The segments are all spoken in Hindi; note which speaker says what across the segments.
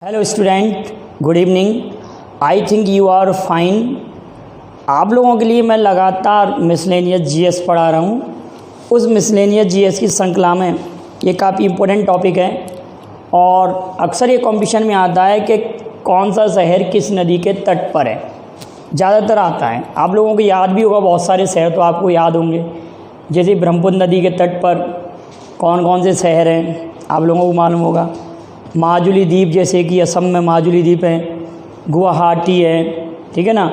Speaker 1: Hello student, good evening. I think you are fine. आप लोगों के लिए मैं लगातार मिसलेनियस जीएस पढ़ा रहा हूँ। उस मिसलेनियस जीएस की श्रृंखला में ये काफ़ी इम्पोर्टेंट टॉपिक है और अक्सर ये कॉम्पिटिशन में आता है कि कौन सा शहर किस नदी के तट पर है। ज़्यादातर आता है, आप लोगों को याद भी होगा, बहुत सारे शहर तो आपको याद होंगे। जैसे ब्रह्मपुत्र नदी के तट पर कौन कौन से शहर हैं आप लोगों को मालूम होगा। माजुली द्वीप, जैसे कि असम में माजुली द्वीप है, गुवाहाटी है, ठीक है ना।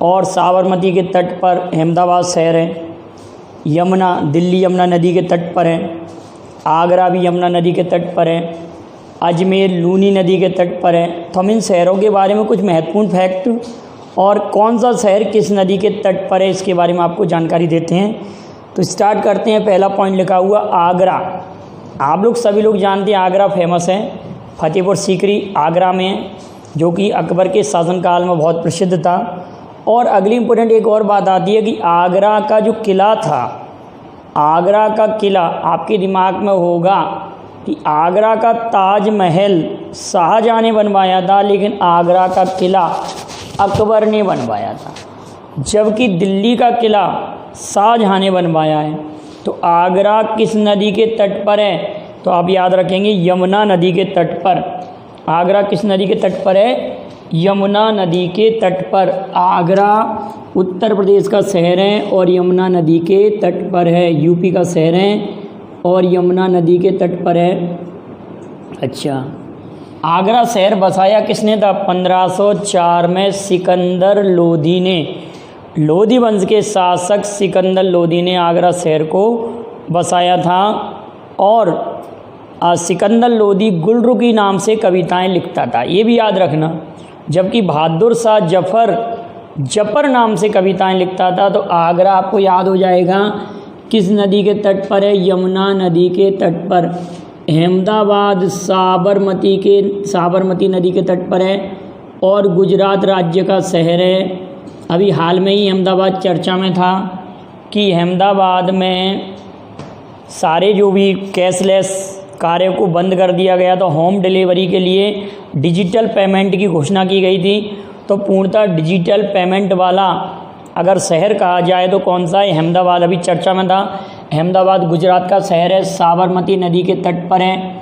Speaker 1: और साबरमती के तट पर अहमदाबाद शहर है। यमुना, दिल्ली यमुना नदी के तट पर है। आगरा भी यमुना नदी के तट पर है। अजमेर लूनी नदी के तट पर है। तो हम इन शहरों के बारे में कुछ महत्वपूर्ण फैक्ट और कौन सा शहर किस नदी के तट पर है इसके बारे में आपको जानकारी देते हैं। तो स्टार्ट करते हैं। पहला पॉइंट लिखा हुआ आगरा। आप लोग सभी लोग जानते हैं आगरा फेमस है, फतेहपुर सीकरी आगरा में है, जो कि अकबर के शासनकाल में बहुत प्रसिद्ध था। और अगली इम्पोर्टेंट एक और बात आती है कि आगरा का जो किला था, आगरा का किला आपके दिमाग में होगा कि आगरा का ताजमहल शाहजहाँ ने बनवाया था, लेकिन आगरा का किला अकबर ने बनवाया था, जबकि दिल्ली का किला शाहजहाँ ने बनवाया है। तो आगरा किस नदी के तट पर है? तो आप याद रखेंगे यमुना नदी के तट पर। आगरा किस नदी के तट पर है? यमुना नदी के तट पर। आगरा उत्तर प्रदेश का शहर है और यमुना नदी के तट पर है। यूपी का शहर है और यमुना नदी के तट पर है। अच्छा, आगरा शहर बसाया किसने था? 1504 में सिकंदर लोधी ने। लोधी वंश के शासक सिकंदर लोधी ने आगरा शहर को बसाया था। और सिकंदर लोधी गुलरुखी नाम से कविताएं लिखता था, ये भी याद रखना। जबकि बहादुर शाह जफर नाम से कविताएं लिखता था। तो आगरा आपको याद हो जाएगा किस नदी के तट पर है? यमुना नदी के तट पर। अहमदाबाद साबरमती नदी के तट पर है और गुजरात राज्य का शहर है। अभी हाल में ही अहमदाबाद चर्चा में था कि अहमदाबाद में सारे जो भी कैशलेस कार्य को बंद कर दिया गया, तो होम डिलीवरी के लिए डिजिटल पेमेंट की घोषणा की गई थी। तो पूर्णतः डिजिटल पेमेंट वाला अगर शहर कहा जाए तो कौन सा है? अहमदाबाद अभी चर्चा में था। अहमदाबाद गुजरात का शहर है, साबरमती नदी के तट पर है।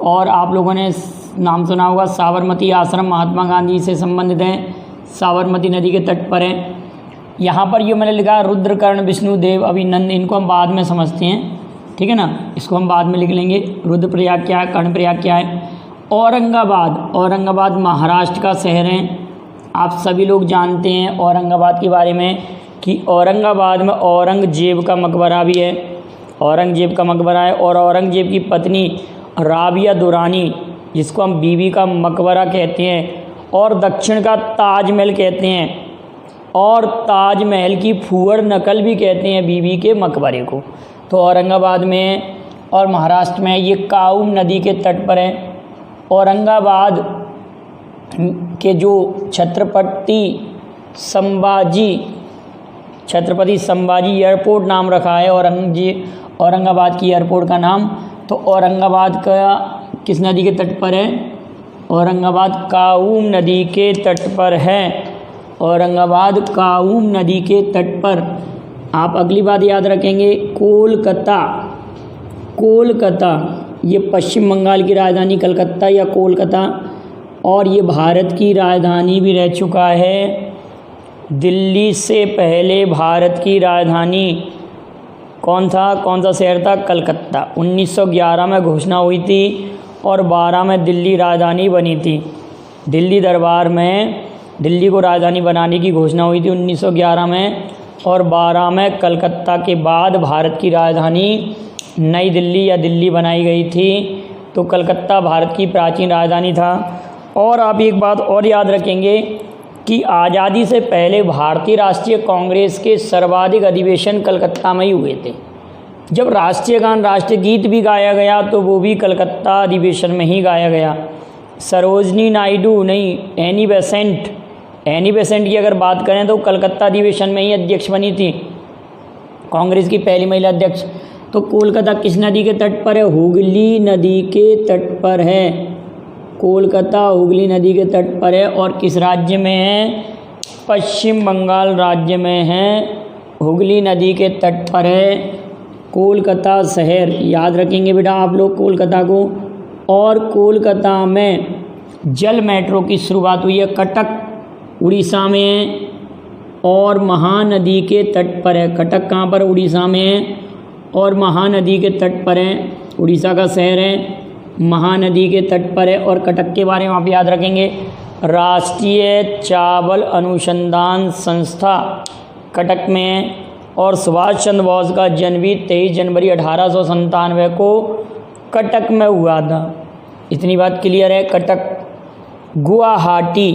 Speaker 1: और आप लोगों ने नाम सुना होगा, साबरमती आश्रम महात्मा गांधी से संबंधित है, साबरमती नदी के तट पर है। यहाँ पर ये मैंने लिखा रुद्रकर्ण विष्णुदेव अभिनंदन, इनको हम बाद में समझते हैं, ठीक है ना, इसको हम बाद में लिख लेंगे। रुद्रप्रयाग क्या है, कर्णप्रयाग क्या है। औरंगाबाद महाराष्ट्र का शहर है। आप सभी लोग जानते हैं औरंगाबाद के बारे में कि औरंगाबाद में औरंगजेब का मकबरा भी है। औरंगजेब का मकबरा है और औरंगजेब की पत्नी राबिया दुरानी, जिसको हम बीबी का मकबरा कहते हैं और दक्षिण का ताजमहल कहते हैं, और ताजमहल की फूहड़ नकल भी कहते हैं बीबी के मकबरे को। तो औरंगाबाद में और महाराष्ट्र में ये काउम नदी के तट पर है। औरंगाबाद के जो छत्रपति संभाजी एयरपोर्ट नाम रखा है औरंगाबाद की एयरपोर्ट का नाम। तो औरंगाबाद का किस नदी के तट पर है? औरंगाबाद काउम नदी के तट पर है। औरंगाबाद काउम नदी के तट पर। आप अगली बात याद रखेंगे, कोलकाता ये पश्चिम बंगाल की राजधानी कलकत्ता या कोलकाता, और ये भारत की राजधानी भी रह चुका है। दिल्ली से पहले भारत की राजधानी कौन सा शहर था? कलकत्ता। 1911 में घोषणा हुई थी और 12 में दिल्ली राजधानी बनी थी। दिल्ली दरबार में दिल्ली को राजधानी बनाने की घोषणा हुई थी 1911 में, और 12 में कलकत्ता के बाद भारत की राजधानी नई दिल्ली या दिल्ली बनाई गई थी। तो कलकत्ता भारत की प्राचीन राजधानी था। और आप एक बात और याद रखेंगे कि आज़ादी से पहले भारतीय राष्ट्रीय कांग्रेस के सर्वाधिक अधिवेशन कलकत्ता में ही हुए थे। जब राष्ट्रीय गान राष्ट्रीय गीत भी गाया गया तो वो भी कलकत्ता अधिवेशन में ही गाया गया। सरोजनी नायडू नहीं, एनी बेसेंट की अगर बात करें तो कलकत्ता अधिवेशन में ही अध्यक्ष बनी थी, कांग्रेस की पहली महिला अध्यक्ष। तो कोलकाता किस नदी के तट पर है? हुगली नदी के तट पर है। कोलकाता हुगली नदी के तट पर है और किस राज्य में है? पश्चिम बंगाल राज्य में है। हुगली नदी के तट पर है कोलकाता शहर, याद रखेंगे बेटा आप लोग कोलकाता को। और कोलकाता में जल मेट्रो की शुरुआत हुई है, कटक उड़ीसा में है और महानदी के तट पर है। कटक कहाँ पर? उड़ीसा में है और महानदी के तट पर है। उड़ीसा का शहर है, महानदी के तट पर है। और कटक के बारे में आप याद रखेंगे, राष्ट्रीय चावल अनुसंधान संस्था कटक में है। और सुभाष चंद्र बोस का जन्म भी 23 जनवरी 1897 को कटक में हुआ था। इतनी बात क्लियर है। कटक। गुवाहाटी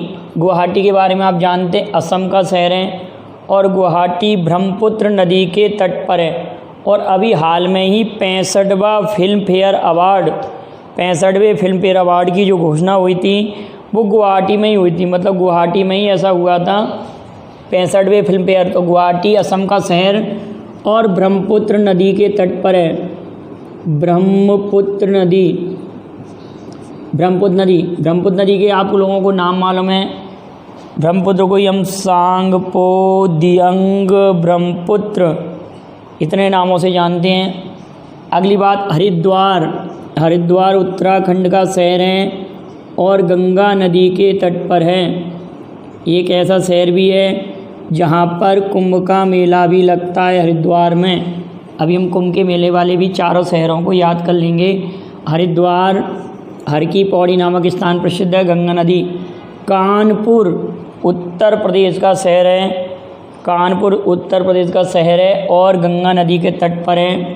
Speaker 1: के बारे में आप जानते हैं, असम का शहर है और गुवाहाटी ब्रह्मपुत्र नदी के तट पर है। और अभी हाल में ही 65वां फिल्म फेयर अवार्ड की जो घोषणा हुई थी वो गुवाहाटी में ही हुई थी, मतलब गुवाहाटी में ही ऐसा हुआ था 65वें फिल्म फेयर। तो गुवाहाटी असम का शहर और ब्रह्मपुत्र नदी के तट पर है। ब्रह्मपुत्र नदी के आप लोगों को नाम मालूम है। ब्रह्मपुत्र को हम सांगपो, दियंग, ब्रह्मपुत्र इतने नामों से जानते हैं। अगली बात, हरिद्वार उत्तराखंड का शहर है और गंगा नदी के तट पर है। एक ऐसा शहर भी है जहाँ पर कुंभ का मेला भी लगता है हरिद्वार में। अभी हम कुंभ के मेले वाले भी चारों शहरों को याद कर लेंगे। हरिद्वार, हर की पौड़ी नामक स्थान प्रसिद्ध है, गंगा नदी। कानपुर उत्तर प्रदेश का शहर है और गंगा नदी के तट पर है।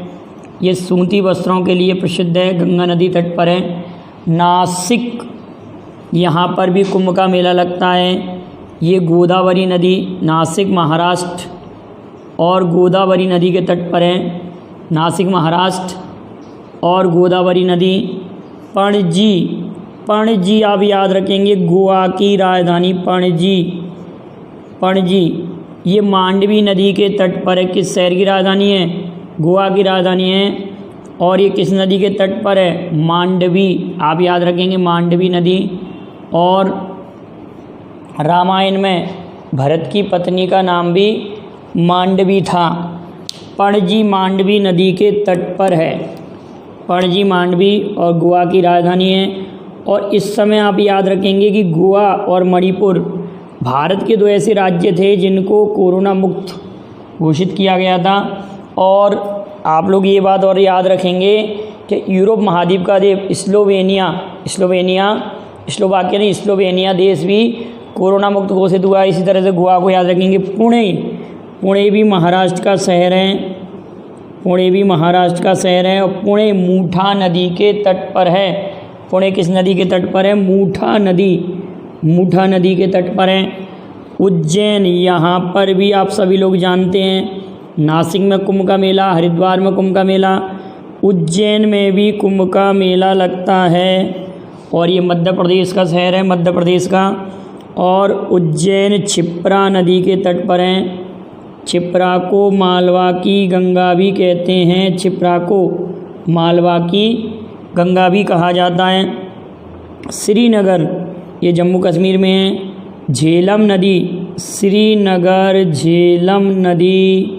Speaker 1: ये सूती वस्त्रों के लिए प्रसिद्ध है, गंगा नदी तट पर है। नासिक, यहाँ पर भी कुंभ का मेला लगता है। ये गोदावरी नदी, नासिक महाराष्ट्र और गोदावरी नदी के तट पर है। नासिक महाराष्ट्र और गोदावरी नदी। पणजी आप याद रखेंगे, गोवा की राजधानी पणजी ये मांडवी नदी के तट पर है। किस शहर की राजधानी है? गोवा की राजधानी है। और ये किस नदी के तट पर है? मांडवी, आप याद रखेंगे मांडवी नदी। और रामायण में भरत की पत्नी का नाम भी मांडवी था। पणजी मांडवी नदी के तट पर है। पणजी मांडवी और गोवा की राजधानी है। और इस समय आप याद रखेंगे कि गोवा और मणिपुर भारत के 2 ऐसे राज्य थे जिनको कोरोना मुक्त घोषित किया गया था। और आप लोग ये बात और याद रखेंगे कि यूरोप महाद्वीप का देश स्लोवेनिया देश भी कोरोना मुक्त घोषित हुआ। इसी तरह से गोवा को याद रखेंगे। पुणे भी महाराष्ट्र का शहर है। और पुणे मूठा नदी के तट पर है। पुणे किस नदी के तट पर है? मूठा नदी के तट पर है। उज्जैन, यहाँ पर भी आप सभी लोग जानते हैं, नासिक में कुंभ का मेला, हरिद्वार में कुंभ का मेला, उज्जैन में भी कुंभ का मेला लगता है। और ये मध्य प्रदेश का शहर है, मध्य प्रदेश का। और उज्जैन क्षिप्रा नदी के तट पर है। क्षिप्रा को मालवा की गंगा भी कहते हैं। क्षिप्रा को मालवा की गंगा भी कहा जाता है। श्रीनगर, ये जम्मू कश्मीर में है। झेलम नदी, श्रीनगर झेलम नदी,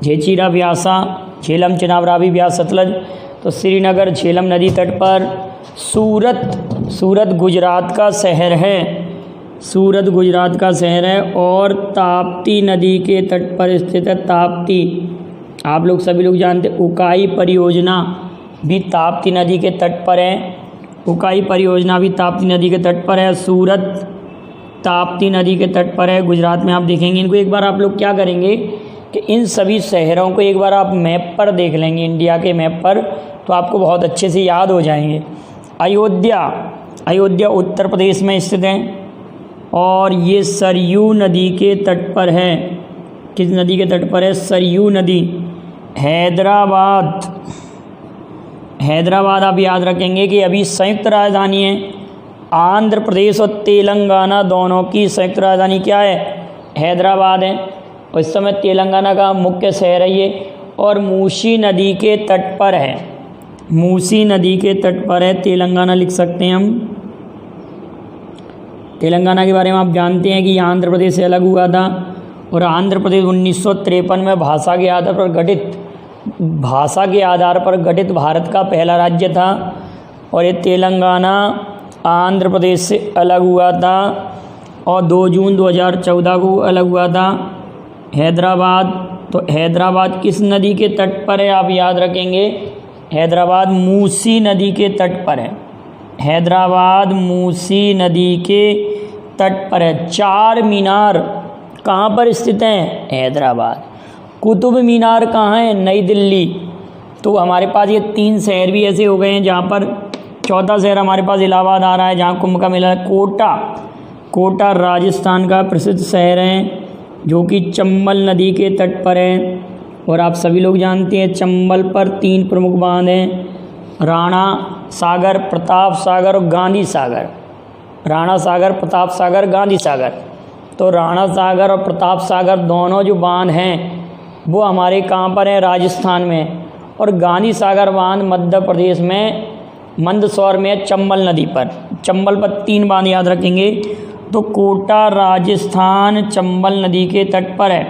Speaker 1: झेचीरा व्यासा, झेलम चिनाब रावी व्यास सतलज। तो श्रीनगर झेलम नदी तट पर। सूरत गुजरात का शहर है और ताप्ती नदी के तट पर स्थित है। ताप्ती, आप लोग सभी लोग जानते हैं। उकाई परियोजना भी ताप्ती नदी के तट पर है। सूरत ताप्ती नदी के तट पर है, गुजरात में। आप देखेंगे इनको एक बार आप लोग क्या करेंगे कि इन सभी शहरों को एक बार आप मैप पर देख लेंगे, इंडिया के मैप पर, तो आपको बहुत अच्छे से याद हो जाएंगे। अयोध्या उत्तर प्रदेश में स्थित है और ये सरयू नदी के तट पर है। किस नदी के तट पर है? सरयू नदी। हैदराबाद आप याद रखेंगे कि अभी संयुक्त राजधानी है। आंध्र प्रदेश और तेलंगाना दोनों की संयुक्त राजधानी क्या है? हैदराबाद है। और इस समय तेलंगाना का मुख्य शहर है ये। और मूसी नदी के तट पर है। तेलंगाना लिख सकते हैं हम। तेलंगाना के बारे में आप जानते हैं कि यह आंध्र प्रदेश से अलग हुआ था और आंध्र प्रदेश 1953 में भाषा के आधार पर गठित भारत का पहला राज्य था और ये तेलंगाना आंध्र प्रदेश से अलग हुआ था और 2 जून 2014 को अलग हुआ था। हैदराबाद, तो हैदराबाद किस नदी के तट पर है आप याद रखेंगे, हैदराबाद मूसी नदी के तट पर है। हैदराबाद मूसी नदी के तट पर है। 4 मीनार कहाँ पर स्थित हैं, हैदराबाद। कुतुब मीनार कहाँ है, नई दिल्ली। तो हमारे पास ये 3 शहर भी ऐसे हो गए हैं जहाँ पर, चौथा शहर हमारे पास इलाहाबाद आ रहा है जहाँ कुंभ का मेला है। कोटा राजस्थान का प्रसिद्ध शहर है जो कि चंबल नदी के तट पर है और आप सभी लोग जानते हैं चंबल पर 3 प्रमुख बांध हैं, राणा सागर, प्रताप सागर और गांधी सागर। राणा सागर, प्रताप सागर, गांधी सागर। तो राणा सागर और प्रताप सागर दोनों जो बांध हैं वो हमारे कहाँ पर हैं, राजस्थान में। और गांधी सागर बांध मध्य प्रदेश में मंदसौर में, चंबल नदी पर। चंबल पर 3 बांध याद रखेंगे। तो कोटा राजस्थान चंबल नदी के तट पर है।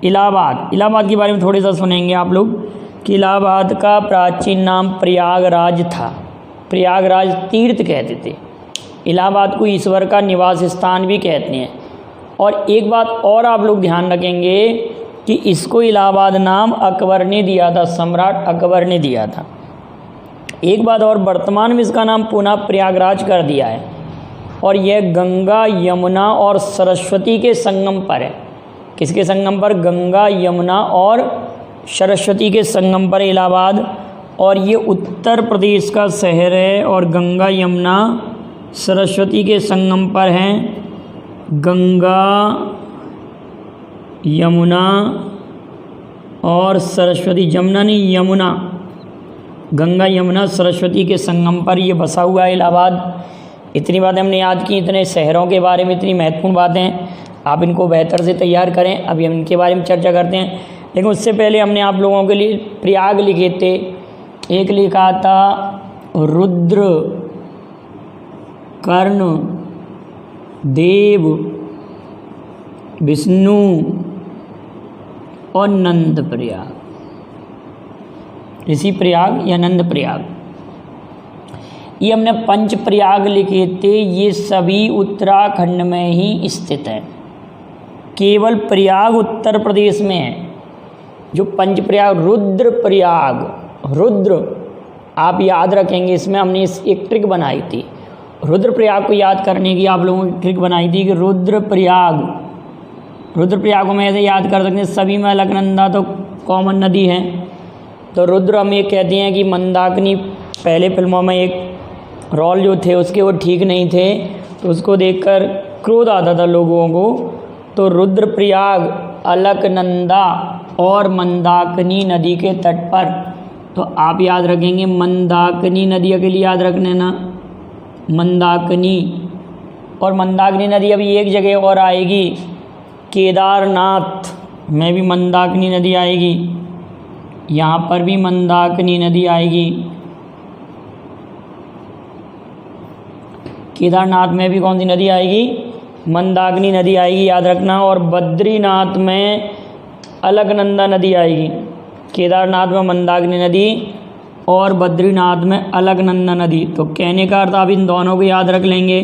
Speaker 1: इलाहाबाद के बारे में थोड़ा सा सुनेंगे आप लोग कि इलाहाबाद का प्राचीन नाम प्रयागराज था। प्रयागराज तीर्थ कहते थे। इलाहाबाद को ईश्वर का निवास स्थान भी कहते हैं। और एक बात और आप लोग ध्यान रखेंगे कि इसको इलाहाबाद नाम अकबर ने दिया था, सम्राट अकबर ने दिया था। एक बात और, वर्तमान में इसका नाम पुनः प्रयागराज कर दिया है और यह गंगा, यमुना और सरस्वती के संगम पर है। किसके संगम पर, गंगा, यमुना और सरस्वती के संगम पर इलाहाबाद। और ये उत्तर प्रदेश का शहर है और गंगा, यमुना, सरस्वती के संगम पर हैं। गंगा, यमुना और सरस्वती, यमुना नहीं यमुना, गंगा, यमुना, सरस्वती के संगम पर ये बसा हुआ है इलाहाबाद। इतनी बातें हमने याद की, इतने शहरों के बारे में इतनी महत्वपूर्ण बातें, आप इनको बेहतर से तैयार करें। अभी हम इनके बारे में चर्चा करते हैं, लेकिन उससे पहले हमने आप लोगों के लिए प्रयाग लिखे थे। एक लिखा था रुद्र, कर्ण, देव, विष्णु और नंद प्रयाग, ऋषि प्रयाग या नंद प्रयाग। ये हमने 5 प्रयाग लिखे थे। ये सभी उत्तराखंड में ही स्थित है। केवल प्रयाग उत्तर प्रदेश में है। जो 5 प्रयाग, रुद्र प्रयाग, रुद्र आप याद रखेंगे, इसमें हमने एक ट्रिक बनाई थी। रुद्र प्रयाग को याद करने की आप लोगों की ट्रिक बनाई थी कि रुद्र प्रयाग को मैं ऐसे याद कर सकते हैं, सभी में अलकनंदा तो कॉमन नदी है। तो रुद्र हम ये कहते हैं कि मंदाकिनी, पहले फिल्मों में एक रोल जो थे उसके वो ठीक नहीं थे तो उसको देखकर क्रोध आता था लोगों को। तो रुद्रप्रयाग अलकनंदा और मंदाकिनी नदी के तट पर। तो आप याद रखेंगे मंदाकिनी नदी के लिए याद रखने ना, मंदाकिनी। और मंदाकिनी नदी अभी एक जगह और आएगी, केदारनाथ में भी मंदाकिनी नदी आएगी, यहाँ पर भी मंदाकिनी नदी आएगी, केदारनाथ में भी कौन सी नदी आएगी, मंदाकिनी नदी आएगी, याद रखना। और बद्रीनाथ में अलकनंदा नदी आएगी। केदारनाथ में मंदाकिनी नदी और बद्रीनाथ में अलकनंदा नदी। तो कहने का अर्थ आप इन दोनों को याद रख लेंगे।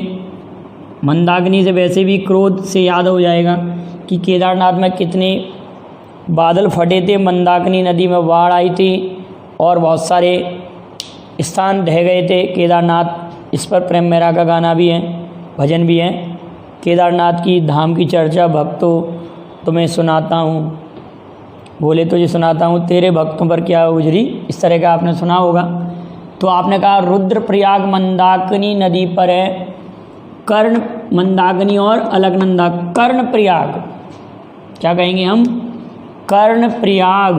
Speaker 1: मंदाकिनी से वैसे भी क्रोध से याद हो जाएगा कि केदारनाथ में कितने बादल फटे थे, मंदाकिनी नदी में बाढ़ आई थी और बहुत सारे स्थान ढह गए थे केदारनाथ। इस पर प्रेम मेहरा का गाना भी है, भजन भी है। केदारनाथ की धाम की चर्चा भक्तों तुम्हें सुनाता हूँ, बोले तुझे सुनाता हूँ, तेरे भक्तों पर क्या गुजरी, इस तरह का आपने सुना होगा। तो आपने कहा रुद्रप्रयाग मंदाकिनी नदी पर है। कर्ण, मंदाकिनी और अलकनंदा, कर्णप्रयाग क्या कहेंगे हम, कर्णप्रयाग।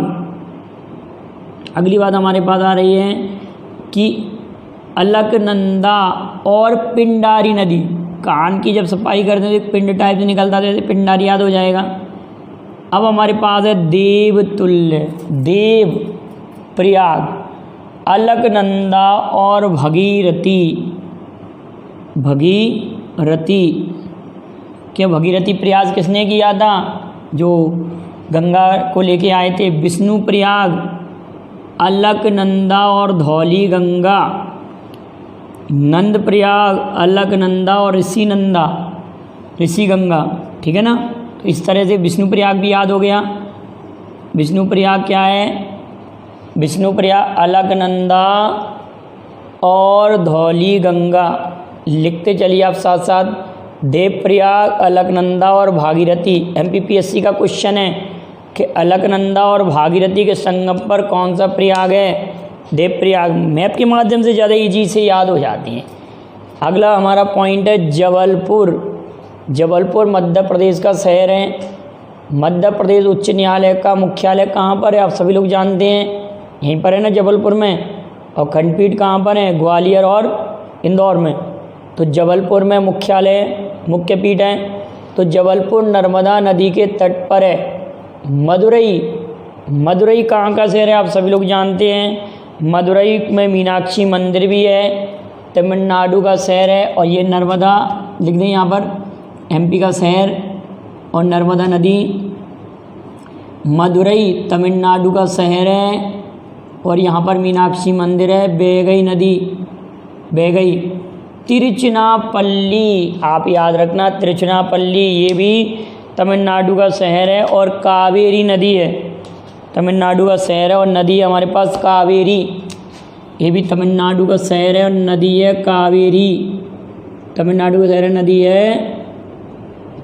Speaker 1: अगली बात हमारे पास आ रही है कि अलकनंदा और पिंडारी नदी। कान की जब सफाई करते हैं तो पिंड टाइप से निकलता है, पिंडारी याद हो जाएगा। अब हमारे पास है देवतुल्य, देव प्रयाग, अलकनंदा और भगीरथी, भगीरथी कि भगीरथी प्रयाग किसने किया था? जो गंगा को लेके आए थे, विष्णु प्रयाग, अलकनंदा और धौली गंगा, नंद प्रयाग, अलकनंदा और ऋषि गंगा, ठीक है ना। तो इस तरह से विष्णु प्रयाग भी याद हो गया। विष्णु प्रयाग क्या है? विष्णु प्रयाग अलकनंदा और धौली गंगा, लिखते चलिए आप साथ साथ। देव प्रयाग, अलकनंदा और भागीरथी। MPPSC का क्वेश्चन है कि अलकनंदा और भागीरथी के संगम पर कौन सा प्रयाग है? देव प्रयाग। मैप के माध्यम से ज़्यादा ईजी से याद हो जाती हैं। अगला हमारा पॉइंट है जबलपुर। जबलपुर मध्य प्रदेश का शहर है। मध्य प्रदेश उच्च न्यायालय का मुख्यालय कहाँ पर है? आप सभी लोग जानते हैं, यहीं पर है ना, जबलपुर में। और खंडपीठ कहाँ पर है? ग्वालियर और इंदौर में। तो जबलपुर में मुख्यालय, मुख्य पीठ है। तो जबलपुर नर्मदा नदी के तट पर है। मदुरई कहाँ का शहर है? आप सभी लोग जानते हैं। मदुरई में मीनाक्षी मंदिर भी है, तमिलनाडु का शहर है। और ये नर्मदा लिख दें यहाँ पर, MP का शहर और नर्मदा नदी। मदुरई तमिलनाडु का शहर है और यहाँ पर मीनाक्षी मंदिर है। बैगई तिरुचिनापल्ली, आप याद रखना, तिरुचिनापल्ली ये भी तमिलनाडु का शहर है। और कावेरी नदी है, तमिलनाडु का शहर है और नदी है हमारे पास कावेरी, ये भी तमिलनाडु का शहर है और नदी है कावेरी। तमिलनाडु का शहर है, नदी है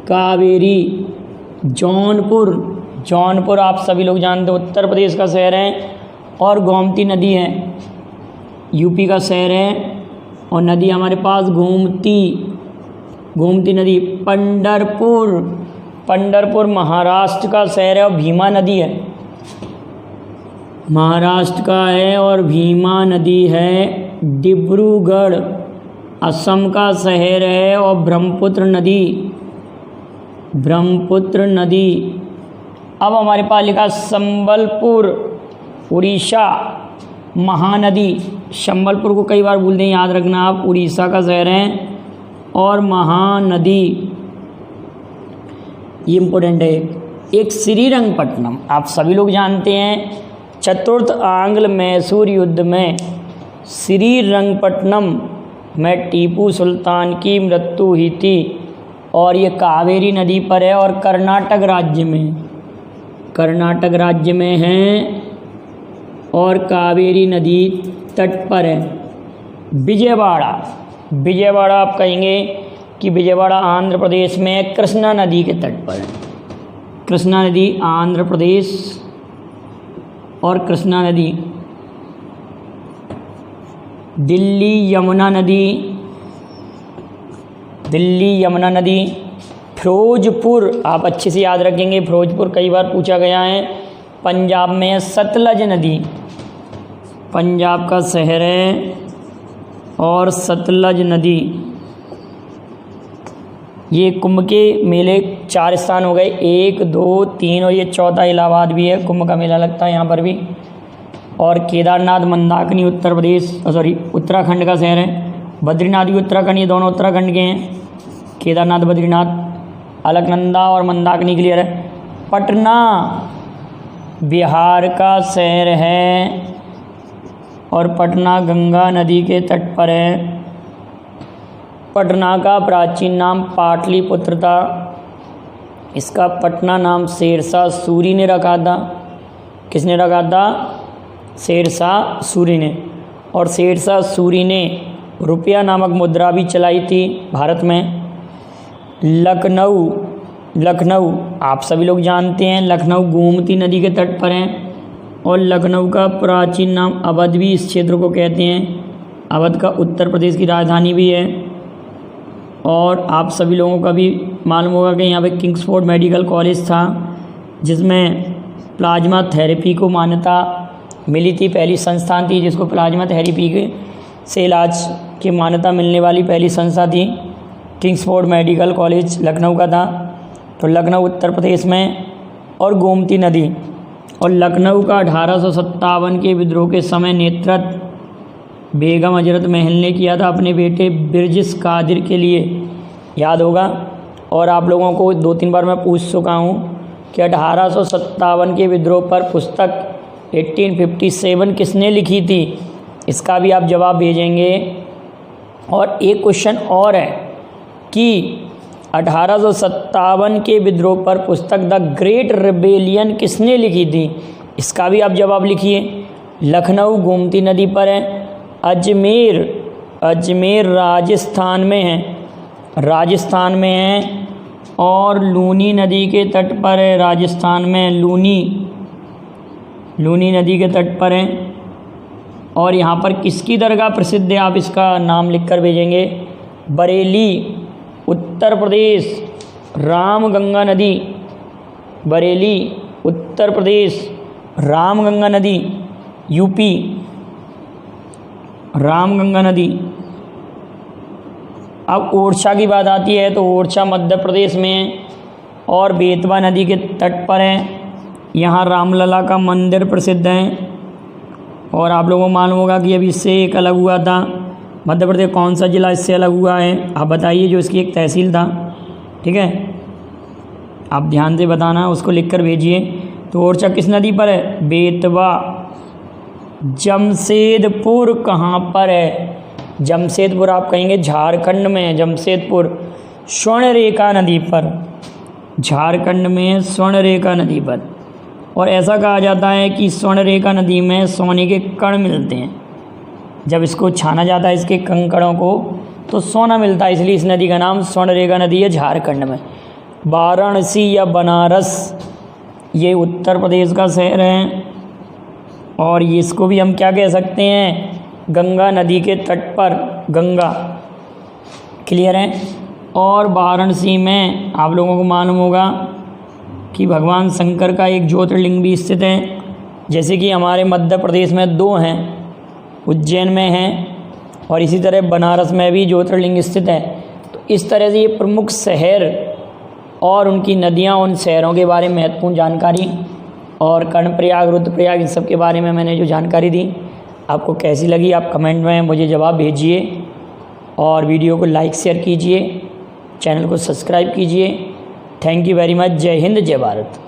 Speaker 1: कावेरी। जौनपुर आप सभी लोग जानते हो, उत्तर प्रदेश का शहर है और गोमती नदी है, UP का शहर है और नदी हमारे पास गोमती नदी। पंढरपुर महाराष्ट्र का शहर है और भीमा नदी है, महाराष्ट्र का है और भीमा नदी है। डिब्रूगढ़ असम का शहर है और ब्रह्मपुत्र नदी। अब हमारे पास लिखा संबलपुर, उड़ीसा, महानदी। संबलपुर को कई बार भूलते हैं, याद रखना आप, उड़ीसा का शहर है और महानदी, ये इम्पोर्टेंट है। एक श्रीरंगपट्टनम, आप सभी लोग जानते हैं, चतुर्थ आंग्ल मैसूर युद्ध में श्रीरंगपट्टनम में टीपू सुल्तान की मृत्यु हुई थी और ये कावेरी नदी पर है और कर्नाटक राज्य में है और कावेरी नदी तट पर है। विजयवाड़ा आप कहेंगे कि विजयवाड़ा आंध्र प्रदेश में कृष्णा नदी के तट पर है। कृष्णा नदी आंध्र प्रदेश और कृष्णा नदी। दिल्ली यमुना नदी। फिरोजपुर, आप अच्छे से याद रखेंगे, फिरोजपुर कई बार पूछा गया है। पंजाब में सतलज नदी, पंजाब का शहर है और सतलज नदी। ये कुंभ के मेले 4 स्थान हो गए, 1, 2, 3 और ये चौथा इलाहाबाद भी है, कुंभ का मेला लगता है यहाँ पर भी। और केदारनाथ मंदाकिनी उत्तराखंड का शहर है। बद्रीनाथ भी उत्तराखंड, ये दोनों उत्तराखंड के हैं, केदारनाथ बद्रीनाथ। अलकनंदा और मंदाकिनी क्लियर है। पटना बिहार का शहर है और पटना गंगा नदी के तट पर है। पटना का प्राचीन नाम पाटलिपुत्र था, इसका पटना नाम शेरशाह सूरी ने रखा था। किसने रखा था? शेरशाह सूरी ने। और शेरशाह सूरी ने रुपया नामक मुद्रा भी चलाई थी भारत में। लखनऊ आप सभी लोग जानते हैं, लखनऊ गोमती नदी के तट पर है और लखनऊ का प्राचीन नाम अवध भी इस क्षेत्र को कहते हैं। अवध का उत्तर प्रदेश की राजधानी भी है। और आप सभी लोगों का भी मालूम होगा कि यहाँ पे किंग्सफोर्ड मेडिकल कॉलेज था जिसमें प्लाज्मा थेरेपी को मान्यता मिली थी, पहली संस्थान थी जिसको प्लाज्मा थेरेपी के से इलाज की मान्यता मिलने वाली पहली संस्था थी। किंग्सफोर्ड मेडिकल कॉलेज लखनऊ का था। तो लखनऊ उत्तर प्रदेश में। और गोमती नदी। और लखनऊ का 1857 के विद्रोह के समय नेतृत्व बेगम हजरत महल ने किया था अपने बेटे बिरजिस कादिर के लिए, याद होगा। और आप लोगों को 2-3 बार मैं पूछ चुका हूँ कि 1857 के विद्रोह पर पुस्तक 1857 किसने लिखी थी, इसका भी आप जवाब भेजेंगे। और एक क्वेश्चन और है कि 1857 के विद्रोह पर पुस्तक द ग्रेट रिबेलियन किसने लिखी थी, इसका भी आप जवाब लिखिए। लखनऊ गोमती नदी पर है, अजमेर राजस्थान में है और लूनी नदी के तट पर है, राजस्थान में लूनी नदी के तट पर है। और यहाँ पर किसकी दरगाह प्रसिद्ध है, आप इसका नाम लिखकर भेजेंगे। बरेली उत्तर प्रदेश, रामगंगा नदी, बरेली उत्तर प्रदेश, रामगंगा नदी यूपी, रामगंगा नदी। अब ओरछा की बात आती है तो ओरछा मध्य प्रदेश में और बेतवा नदी के तट पर है। यहाँ रामलला का मंदिर प्रसिद्ध है। और आप लोगों को मालूम होगा कि अभी इससे एक अलग हुआ था, मध्य प्रदेश कौन सा ज़िला इससे अलग हुआ है, आप बताइए, जो इसकी एक तहसील था। ठीक है, आप ध्यान से बताना, उसको लिखकर भेजिए। तो ओरछा किस नदी पर है, बेतवा। जमशेदपुर कहाँ पर है, जमशेदपुर आप कहेंगे झारखंड में है, जमशेदपुर स्वर्णरेखा नदी पर, झारखंड में स्वर्णरेखा नदी पर। और ऐसा कहा जाता है कि स्वर्णरेखा नदी में सोने के कण मिलते हैं, जब इसको छाना जाता है इसके कंकड़ों को तो सोना मिलता है, इसलिए इस नदी का नाम स्वर्णरेखा नदी है, झारखंड में। वाराणसी या बनारस ये उत्तर प्रदेश का शहर है और ये इसको भी हम क्या कह सकते हैं, गंगा नदी के तट पर, गंगा। क्लियर है। और वाराणसी में आप लोगों को मालूम होगा कि भगवान शंकर का एक ज्योतिर्लिंग भी स्थित है, जैसे कि हमारे मध्य प्रदेश में 2 हैं, उज्जैन में हैं और इसी तरह बनारस में भी ज्योतिर्लिंग स्थित है। तो इस तरह से ये प्रमुख शहर और उनकी नदियाँ, उन शहरों के बारे में महत्वपूर्ण जानकारी और कर्णप्रयाग, रुद्रप्रयाग, इन सब के बारे में मैंने जो जानकारी दी, आपको कैसी लगी आप कमेंट में मुझे जवाब भेजिए। और वीडियो को लाइक शेयर कीजिए, चैनल को सब्सक्राइब कीजिए। Thank you very much. जय हिंद, जय भारत।